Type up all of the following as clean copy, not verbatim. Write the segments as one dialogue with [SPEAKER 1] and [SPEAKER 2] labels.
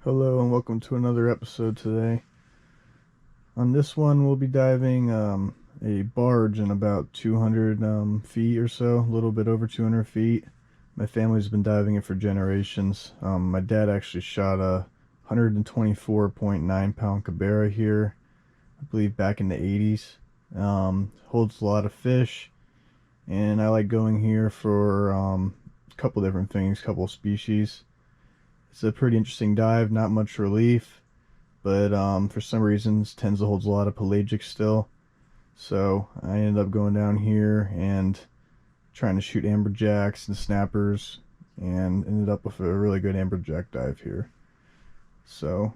[SPEAKER 1] Hello and welcome to another episode today. On this one we'll be diving a barge in about 200 feet or so, a little bit over 200 feet. My family's been diving it for generations. My dad actually shot a 124.9 pound cabera here, I believe back in the 80s. Holds a lot of fish, and I like going here for a couple different things, couple of species. It's a pretty interesting dive, not much relief, but for some reasons tends to hold a lot of pelagic still. So I ended up going down here and trying to shoot amberjacks and snappers, and ended up with a really good amberjack dive here. So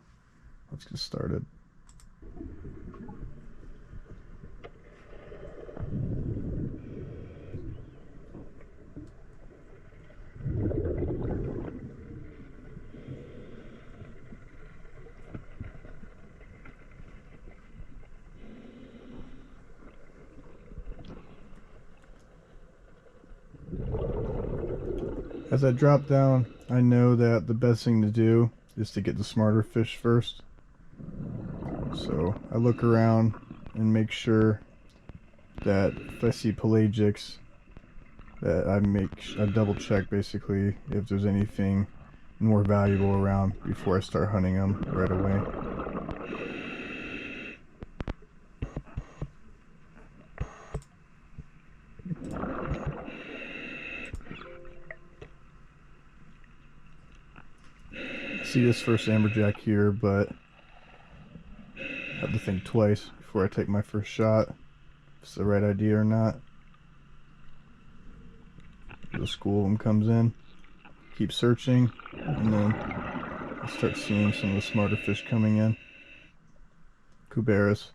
[SPEAKER 1] let's get started. As I drop down, I know that the best thing to do is to get the smarter fish first. So I look around and make sure that if I see pelagics, that I double check basically if there's anything more valuable around before I start hunting them right away. See this first amberjack here, but I have to think twice before I take my first shot if it's the right idea or not. The school of them comes in, keep searching, and then I start seeing some of the smarter fish coming in. Cuberas.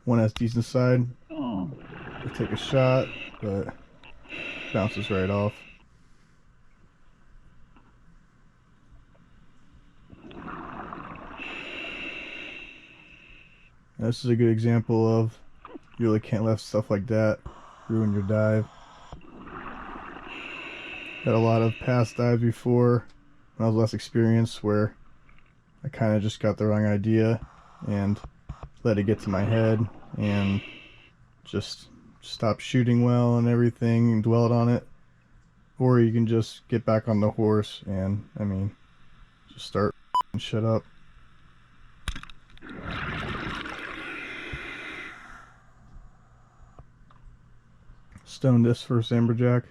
[SPEAKER 1] One has decent side. I take a shot, but bounces right off. Now, this is a good example of you really can't let stuff like that ruin your dive. Had a lot of past dives before when I was less experienced where I kind of just got the wrong idea and let it get to my head and just stop shooting well and everything and dwelled on it. Or you can just get back on the horse and, just start and shut up. Stone this first amberjack.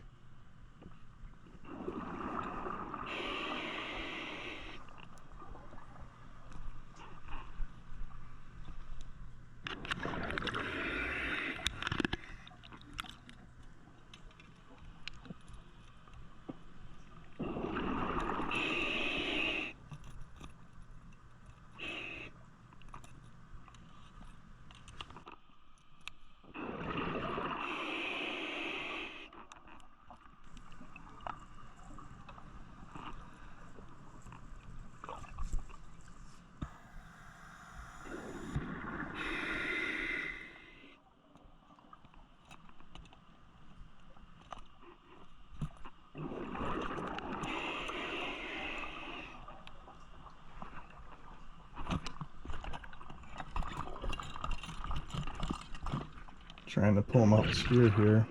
[SPEAKER 1] Trying to pull him off the spear here.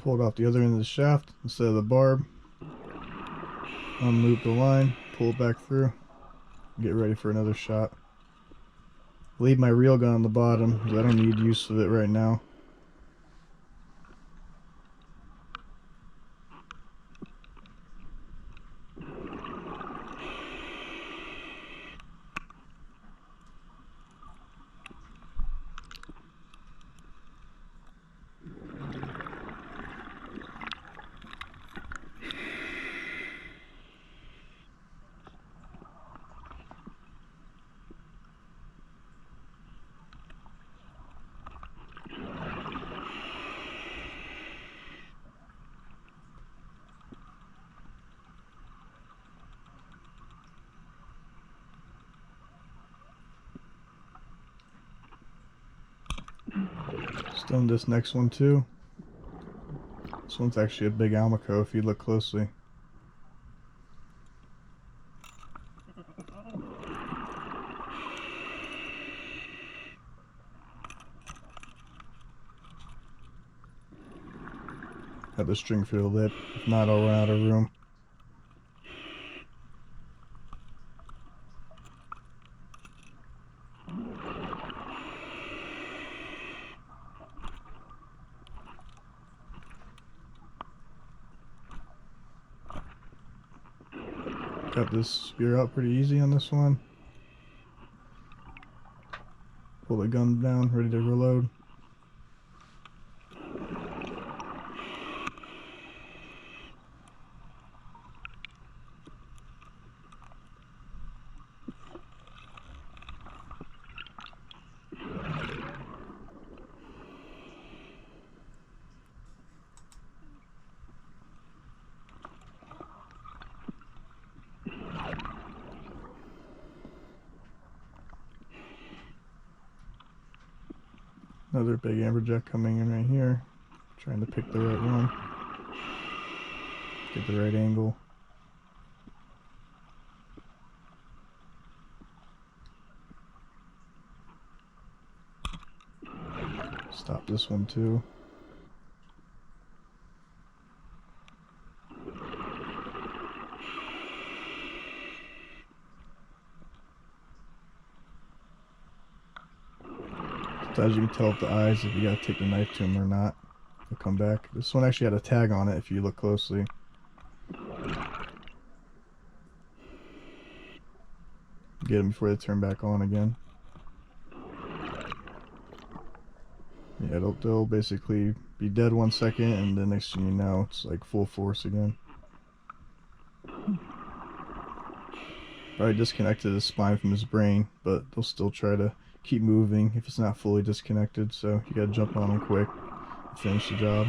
[SPEAKER 1] Pull it off the other end of the shaft instead of the barb. Unloop the line, pull it back through, get ready for another shot. Leave my reel gun on the bottom because I don't need use of it right now. Done this next one too. This one's actually a big almaco if you look closely. Got the string for the lip. If not, I'll run out of room. Got this spear out pretty easy on this one. Pull the gun down, ready to reload. Another big amberjack coming in right here. Trying to pick the right one. Get the right angle. Stop this one too. Sometimes you can tell with the eyes if you gotta take the knife to him or not. He'll come back. This one actually had a tag on it if you look closely. Get them before they turn back on again. Yeah, they'll basically be dead 1 second, and the next thing you know, it's like full force again. Probably disconnected his spine from his brain, but they'll still try to keep moving if it's not fully disconnected, so you gotta jump on them quick and finish the job.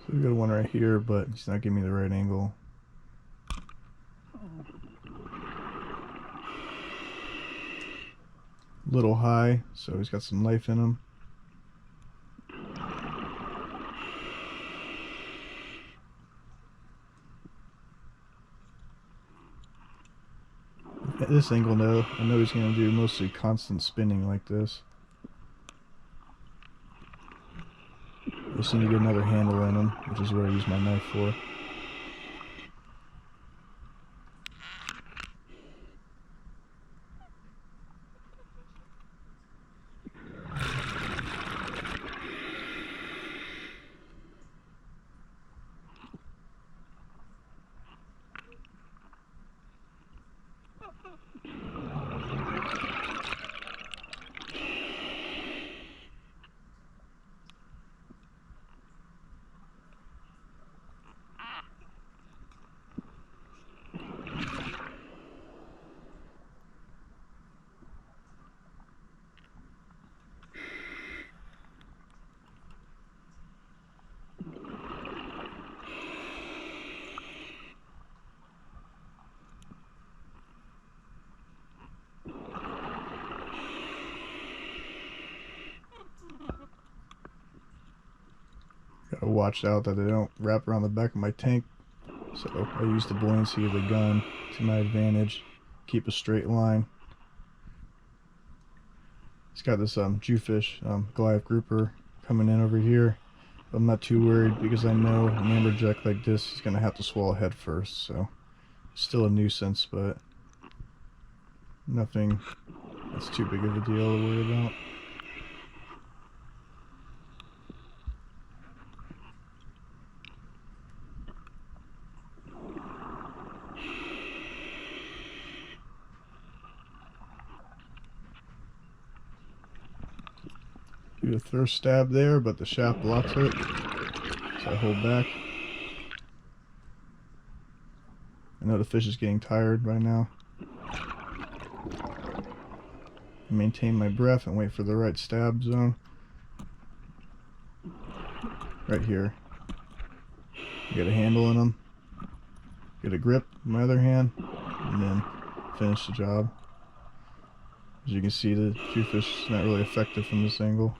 [SPEAKER 1] So we got one right here, but he's not giving me the right angle. Little high, so he's got some life in him. At this angle, though, I know he's going to do mostly constant spinning like this. Just need to get another handle in him, which is what I use my knife for. watch out that they don't wrap around the back of my tank. So I use the buoyancy of the gun to my advantage. Keep a straight line. It's got this Jewfish Goliath grouper coming in over here. I'm not too worried because I know an amberjack like this is going to have to swallow head first. So still a nuisance, but nothing that's too big of a deal to worry about. Do a first stab there, but the shaft blocks it, so I hold back. I know the fish is getting tired right now. Maintain my breath and wait for the right stab zone. Right here. Get a handle in them. Get a grip with my other hand, and then finish the job. As you can see, the Jewfish is not really effective from this angle.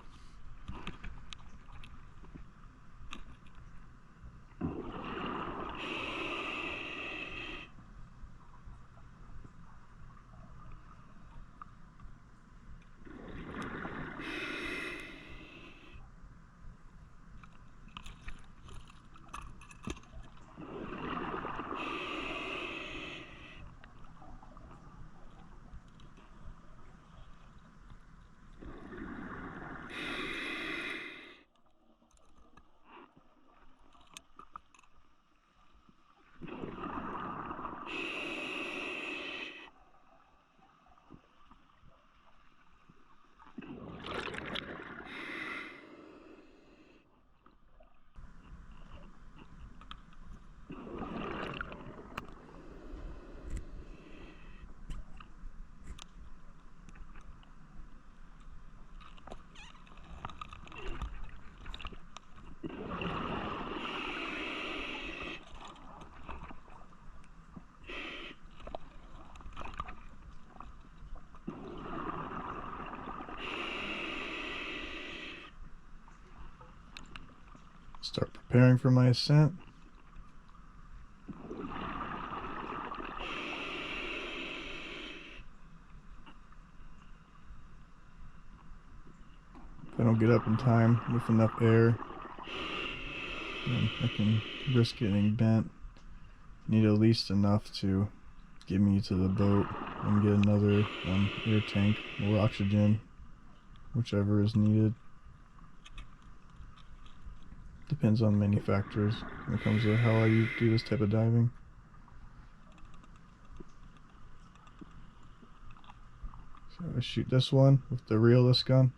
[SPEAKER 1] Start preparing for my ascent. If I don't get up in time with enough air, then I can risk getting bent. Need at least enough to get me to the boat and get another air tank or oxygen, whichever is needed. Depends on many factors when it comes to how I do this type of diving. So I shoot this one with the reelless gun.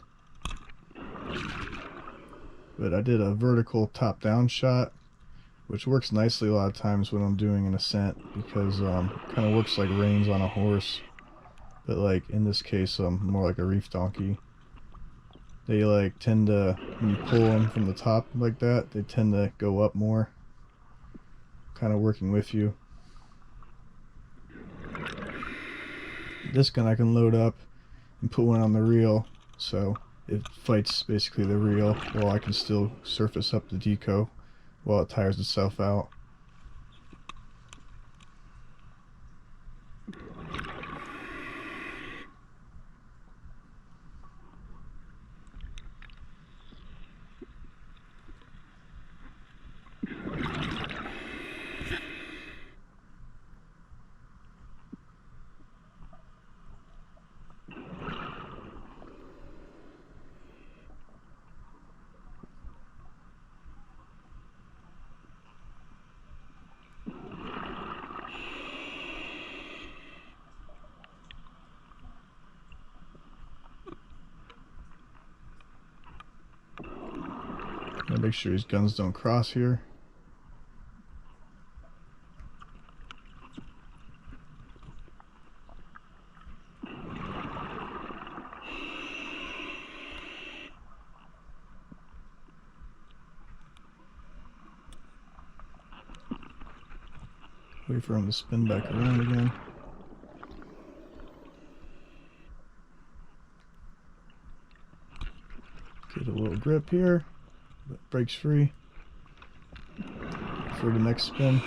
[SPEAKER 1] But I did a vertical top-down shot, which works nicely a lot of times when I'm doing an ascent, because it kind of works like reins on a horse. But like in this case, more like a reef donkey. They like tend to, when you pull them from the top like that, they tend to go up more, kind of working with you. This gun I can load up and put one on the reel, so it fights basically the reel while I can still surface up the Deco while it tires itself out. Gotta make sure his guns don't cross here. Wait for him to spin back around again. Get a little grip here, but breaks free. for the next spin.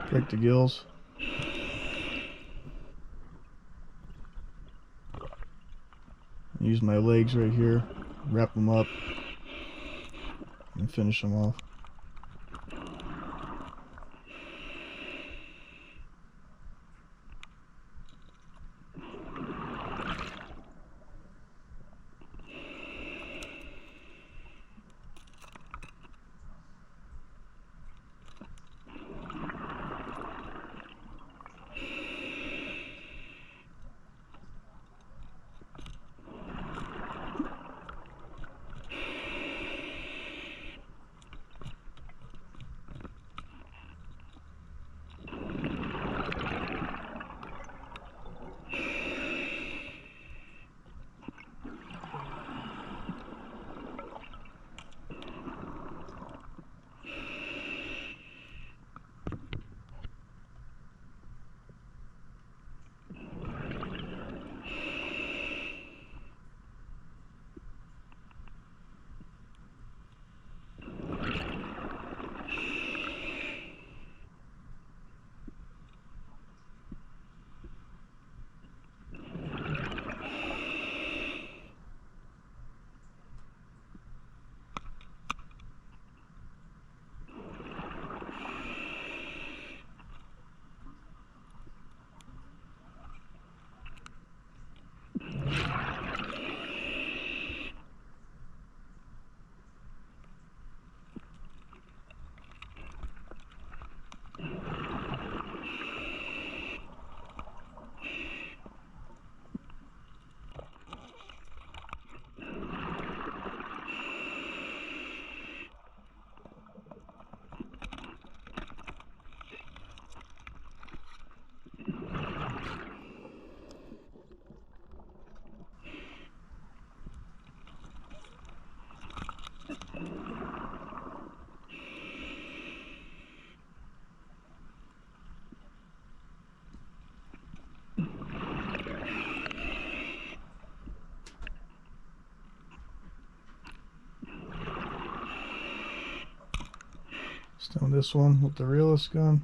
[SPEAKER 1] Break the gills. Use my legs right here, wrap them up, and finish them off. Stone this one with the realist gun,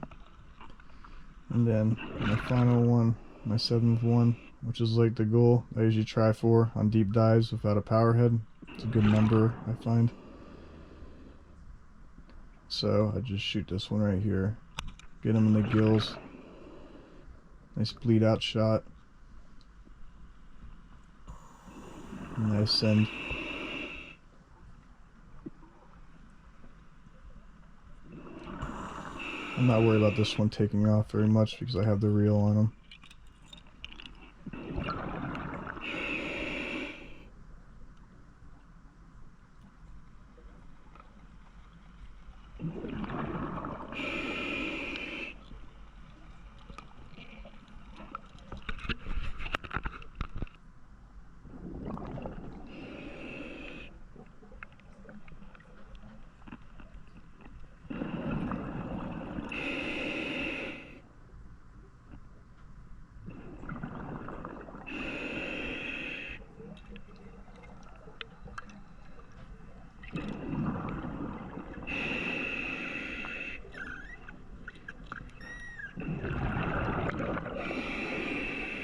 [SPEAKER 1] and then my final one, my 7th one, which is like the goal I usually try for on deep dives without a powerhead. It's a good number, I find. So I just shoot this one right here, get him in the gills, nice bleed out shot, and I ascend. I'm not worried about this one taking off very much because I have the reel on him.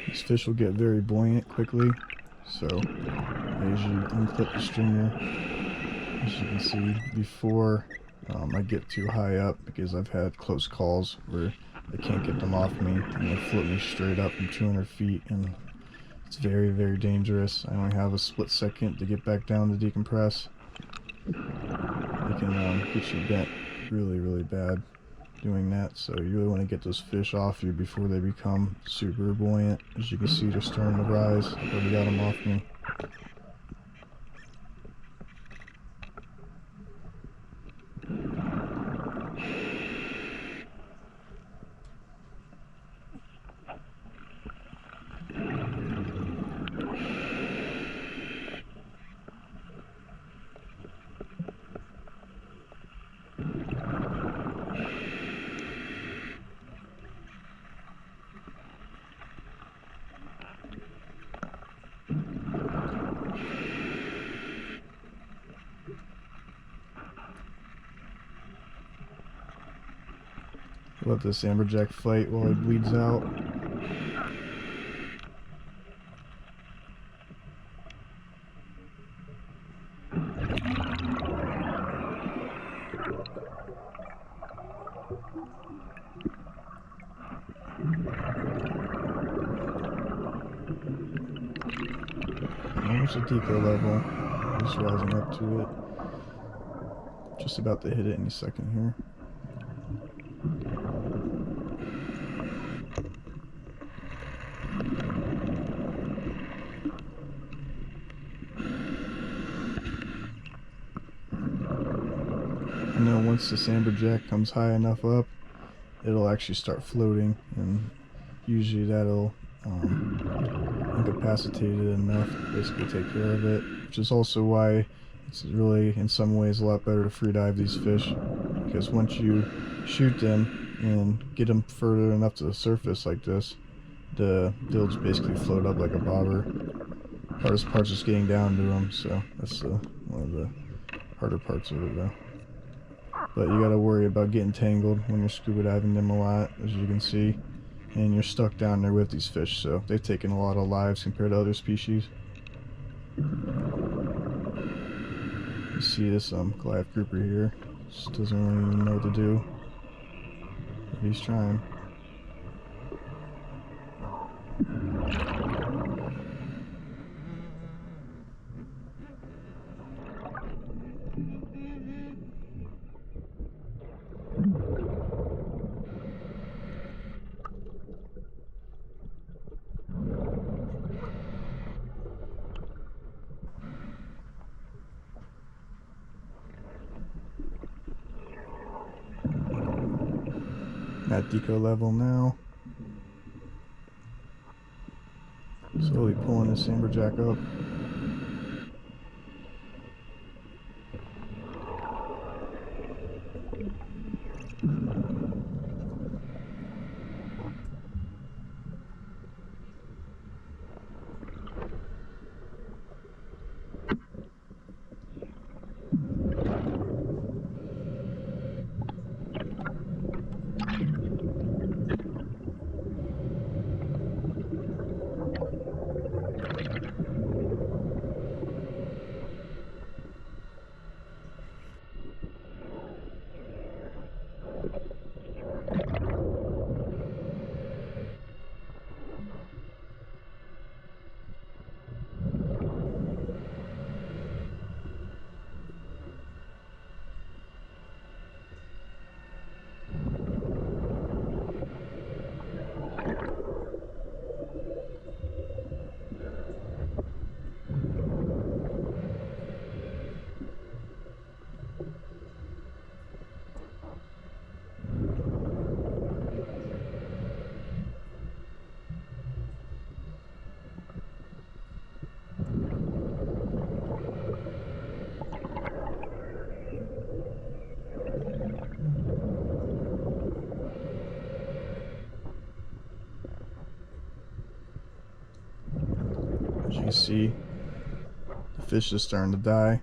[SPEAKER 1] These fish will get very buoyant quickly, so I usually unclip the stringer, as you can see, before I get too high up, because I've had close calls where I can't get them off me and they float me straight up from 200 feet, and it's very, very dangerous. I only have a split second to get back down to decompress. They can get you bent really, really bad doing that, so you really want to get those fish off you before they become super buoyant. As you can see, they're starting to rise. I've already got them off me. Let this amberjack fight while he bleeds out. Almost a Deco level. Just rising up to it. Just about to hit it any second here. And then once this amberjack comes high enough up, it'll actually start floating, and usually that'll incapacitate it enough to basically take care of it, which is also why it's really in some ways a lot better to free dive these fish, because once you shoot them and get them further enough to the surface like this, they'll just basically float up like a bobber. Hardest part's just getting down to them, so that's one of the harder parts of it though. But you gotta worry about getting tangled when you're scuba diving them a lot, as you can see. And you're stuck down there with these fish, so they've taken a lot of lives compared to other species. You see this Goliath grouper here, just doesn't really even know what to do. But he's trying. At Deco level now. Slowly pulling this amberjack up. As you can see, the fish is starting to die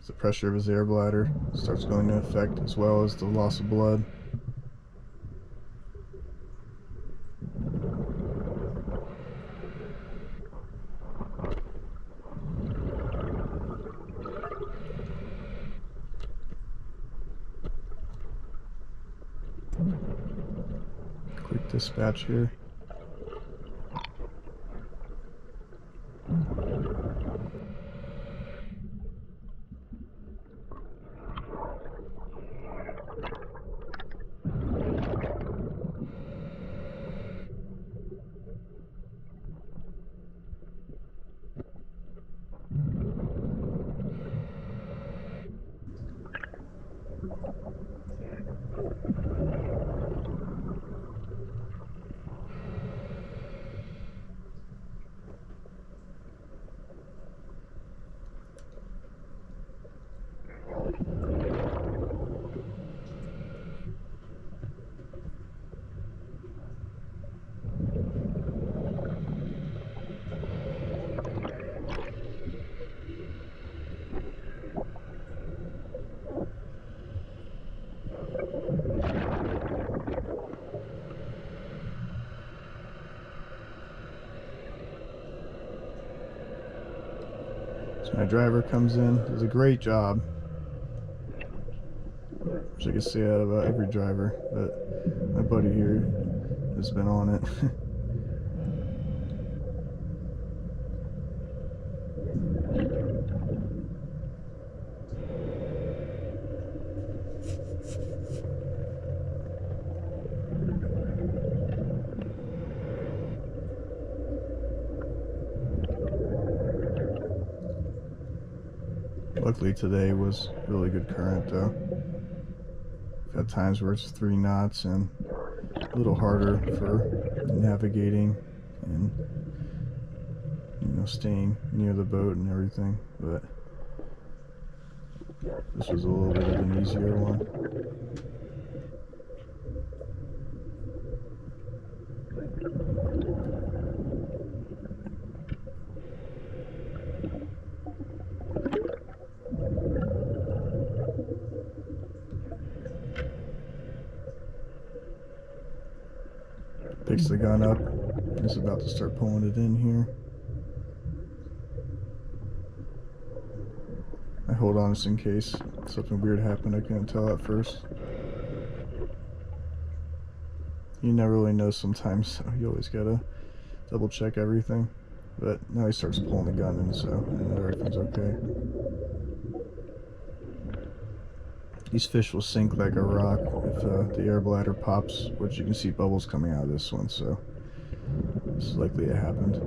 [SPEAKER 1] as the pressure of his air bladder starts going into effect, as well as the loss of blood. Quick dispatch here. My driver comes in, does a great job, which I can say out about every driver, but my buddy here has been on it. Luckily today was really good current though. I've had times where it's 3 knots and a little harder for navigating and, you know, staying near the boat and everything, but this was a little bit of an easier one. Picks the gun up. He's about to start pulling it in here. I hold on just in case something weird happened. I couldn't tell at first. You never really know sometimes, so you always gotta double check everything. But now he starts pulling the gun in, so I know everything's okay. These fish will sink like a rock if the air bladder pops, which you can see bubbles coming out of this one, so this is likely it happened.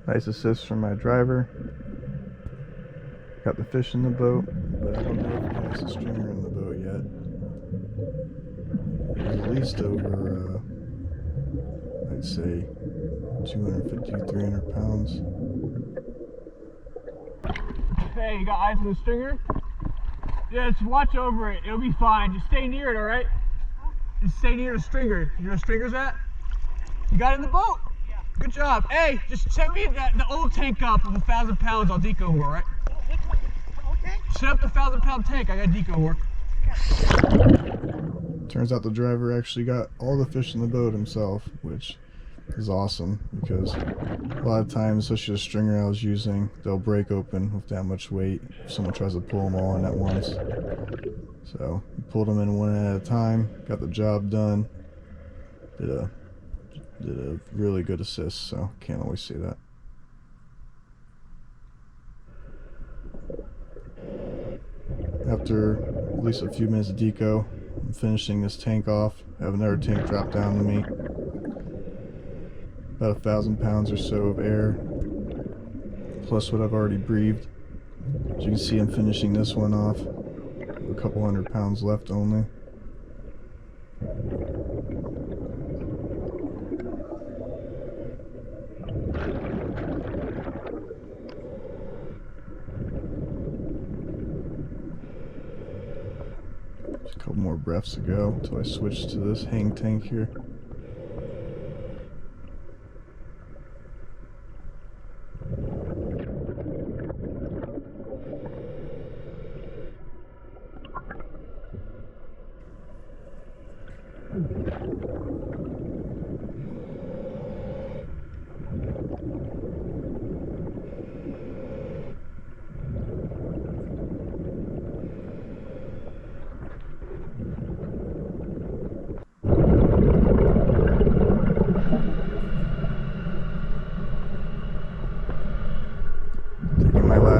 [SPEAKER 1] Nice assist from my driver. Got the fish in the boat, but I don't know if he has a stringer in the boat yet. He's at least over, I'd say, 250, 300 pounds.
[SPEAKER 2] Hey, you got eyes on the stringer? Yeah, just watch over it. It'll be fine. Just stay near it, alright? Just stay near the stringer. You know where the stringer's at? You got it in the boat? Yeah. Good job. Hey, just set me the old tank up with 1,000 pounds. I'll deco over, alright? Set up the 1,000-pound tank. I got deco work.
[SPEAKER 1] Turns out the driver actually got all the fish in the boat himself, which is awesome because a lot of times, especially the stringer I was using, they'll break open with that much weight if someone tries to pull them all in at once. So pulled them in one at a time, got the job done. Did a really good assist, so can't always say that. After at least a few minutes of deco, I'm finishing this tank off. I have another tank drop down to me. About 1,000 pounds or so of air, plus what I've already breathed. As you can see, I'm finishing this one off. A couple 100 pounds left only. Just a couple more breaths to go until I switch to this hang tank here.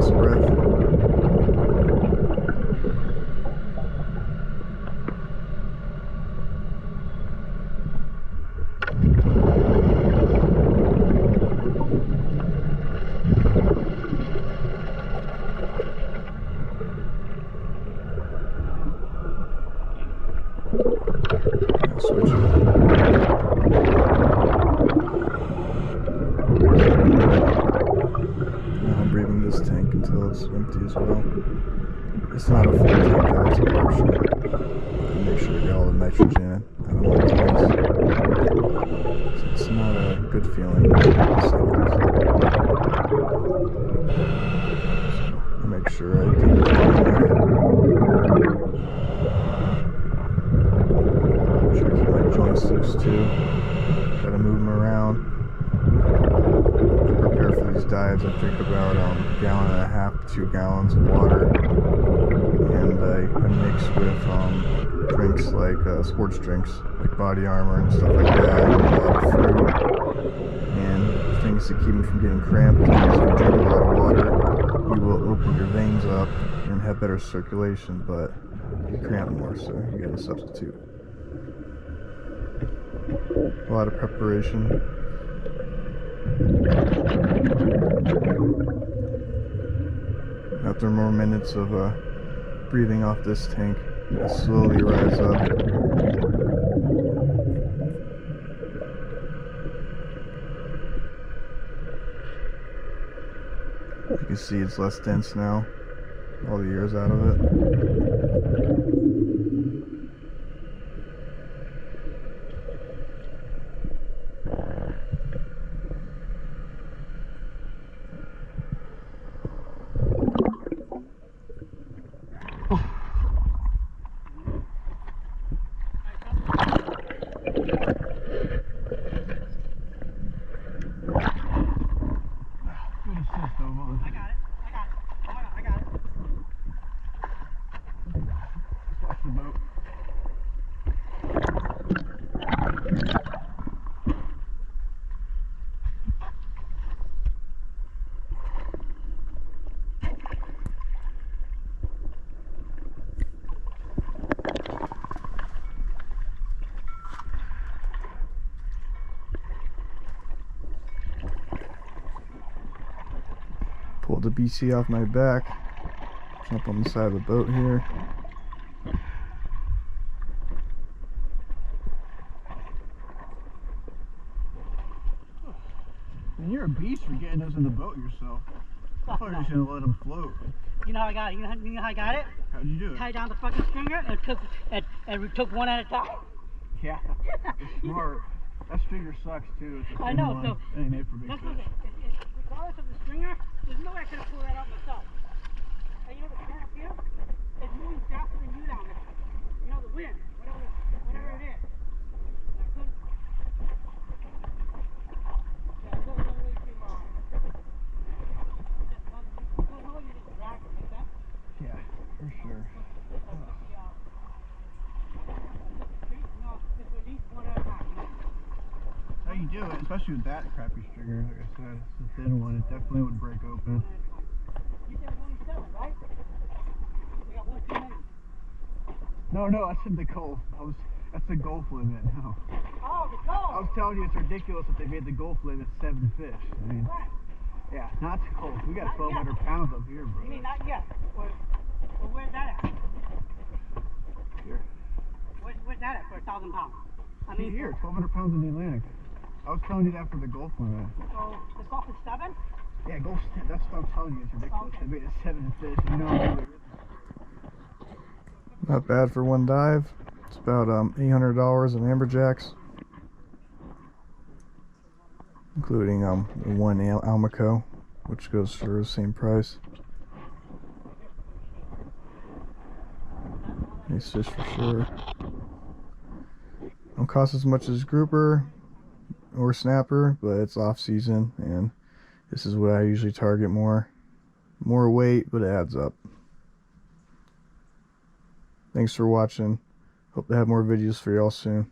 [SPEAKER 1] last breath. Switch it. Now I'm breathing this tank until it's empty as well. It's not a full tank though, it's a partial. Make sure to get all the nitrogen in. I don't like tanks. It's not a good feeling. So I make sure I do it joints loose too. Gotta move them around. I prepare for these dives. I drink about a gallon and a half to 2 gallons of water, and I mix with drinks like sports drinks, like Body Armor and stuff like that, and a lot of fruit and things to keep me from getting cramped. Because if you drink a lot of water, you will open your veins up and have better circulation, but you cramp more, so you gotta substitute. A lot of preparation. After more minutes of breathing off this tank, I slowly rise up. You can see it's less dense now, all the air's out of it. Pull the BC off my back, jump on the side of the boat here.
[SPEAKER 2] Man, you're a beast for getting those in the boat yourself. I thought you were just gonna let them float.
[SPEAKER 3] You know how I got it? You know how I got it?
[SPEAKER 2] How'd you do it?
[SPEAKER 3] Tied down the fucking stringer and we took one at a time.
[SPEAKER 2] Yeah, it's smart. That stringer sucks too. It's a
[SPEAKER 3] I know,
[SPEAKER 2] thin
[SPEAKER 3] so
[SPEAKER 2] one. It ain't made for big
[SPEAKER 3] that's
[SPEAKER 2] fish.
[SPEAKER 3] regardless of the stringer, there's no way I could have pulled that out myself. And you know the current up here is moving faster than you down there. You know the wind, whatever it is. I couldn't. Yeah, it goes all the way to there's no way you just drag it like that.
[SPEAKER 2] Yeah, for sure. How you do it, especially with that crappy stringer, like I said, it's a thin one, it definitely would break open.
[SPEAKER 3] You said 27, right? We got one too many.
[SPEAKER 2] No, I said the goal. That's the Gulf limit now.
[SPEAKER 3] Oh, the goal!
[SPEAKER 2] I was telling you it's ridiculous if they made the Gulf limit 7 fish. I mean,
[SPEAKER 3] Right.
[SPEAKER 2] yeah, not the Gulf. We got 1,200 pounds up here, bro.
[SPEAKER 3] You mean not yet? Well, where's that at?
[SPEAKER 2] Here.
[SPEAKER 3] Where's that at for 1,000 pounds? I mean,
[SPEAKER 2] Here, 1,200 pounds in the Atlantic. I was telling you that for the Gulf limit.
[SPEAKER 3] so the Gulf is 7?
[SPEAKER 2] Yeah, Gulf's 10. That's what I'm telling you. It's ridiculous.
[SPEAKER 3] Okay.
[SPEAKER 2] They made it 7 fish. You know,
[SPEAKER 1] Not bad for one dive. It's about $800 in Amberjacks, including one Almaco, which goes for the same price. Nice fish for sure. Don't cost as much as grouper or snapper, but it's off season, and this is what I usually target more. More weight, but it adds up. Thanks for watching. Hope to have more videos for y'all soon.